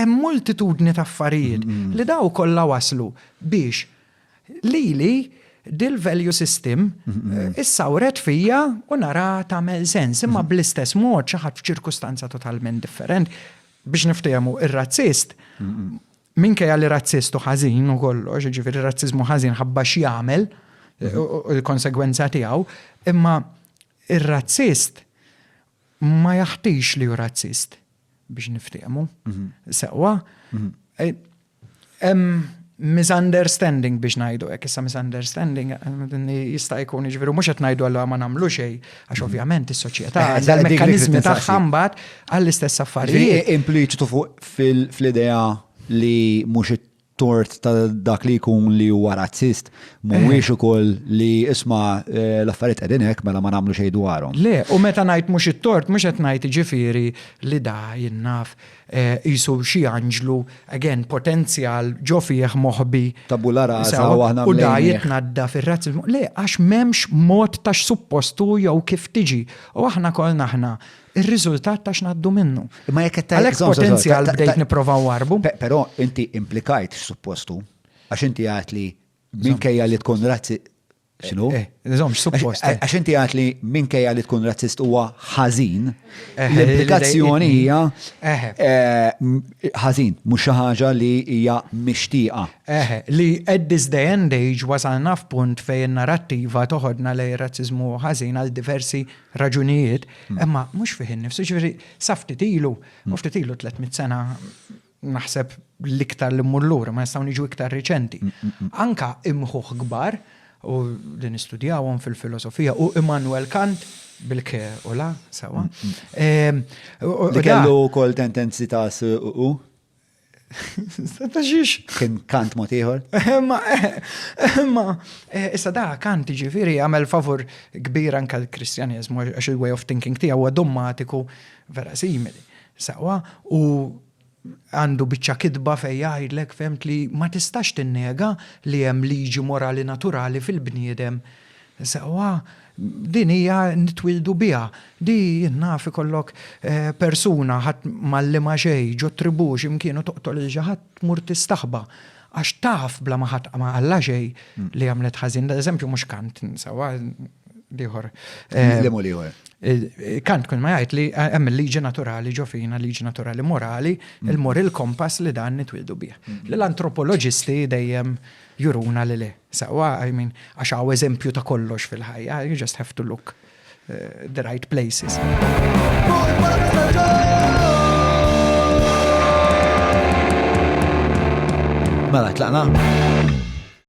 hemm multitudni ta' affarijiet li daw kollha waslu biex lili dil-value system issawret fija u nara tagħmel sens imma bl-istess mod xi ħadd f'ċirkustanza totalment differenti. Biex niftehmu ir-razzist minkejja li razzistu ħażin u kollox, ġifieri razziżmu ħażin ħabba x'jagħmel il-konsegwenza tiegħu, imma ir-razzist ma jaħtix li hu razzist biex niftehmu. Sewwa misunderstanding biex ngħidu hekk issa misunderstanding jista' jkun jiġifieri mhux qed ngħidu allura ma nagħmlu xejn għax ovvjament is-soċjetà dal-mekkaniżmi tagħha mbagħad għall-istess affarijiet. Impliċitu fuq fl-idea li mhux it-tort ta' dak li jkun li huwa razzist mhuwiex ukoll li isma' l-affarijiet qegħdin hekk mela ma nagħmlu xejn dwarhom. Le, u meta ngħid mhux it-tort mhux qed ngħid jiġifieri li da jinnaf jisu xi anġlu again potenzjal ġo fih moħbi tabula rasa u aħna u da jitnadda fir-razziżmu. Le, għax m'hemmx mod ta' suppostu jew kif tiġi. U aħna kollna aħna ir-riżultat ta' x'ngħaddu minnu. Imma jekk għalhekk potenzjal bdejt nipprova warbu. Però inti implikajt suppostu għax inti għad li minkejja li tkun x'inhu? Suppost. Għax inti għad li minkejja li tkun razzist huwa ħażin, l-implikazzjoni hija ħażin, mhux xi ħaġa li hija mixtieqa. Li at this day and age wasalna f'punt fejn narrattiva toħodna lejn razziżmu ħażin għal diversi raġunijiet, imma mhux fih innifsu, ġifieri sa ftit ilu, u ftit ilu 300 sena naħseb l-iktar li mmur lura, ma nistgħu niġu iktar riċenti. Anka imħuħ kbar u li nistudjawhom fil-filosofija u Immanuel Kant bil-ke u la sewa. Li kellu wkoll tendenzi ta' u? Ta' xiex? Kien Kant mod ieħor? Imma issa da Kant ġifieri għamel favur kbir anke l-Kristjaneżmu għax il-way of thinking tiegħu huwa dommatiku vera simili. Sewa u għandu biċċa kidba fej jgħidlek femt li ma tistax tinnega li hemm liġi morali naturali fil-bniedem. Sewwa din hija nitwildu biha. Di naf ikollok persuna ħadd mallima xejn ġo tribù x'imkienu toqtol il ħadd tmur tistaħba għax taf bla ma ħadd ma alla xejn li għamlet ħażin. Eżempju mhux Kant sewwa liħor. Kant kun ma jgħid li hemm il-liġi naturali ġo fina, liġi naturali morali, il-moral compass li dan nitwildu bih. L-antropoloġisti dejjem juruna li le. Sewwa, għax hawn eżempju ta' kollox fil-ħajja, you just have to look the right places. Mela, tlaqna?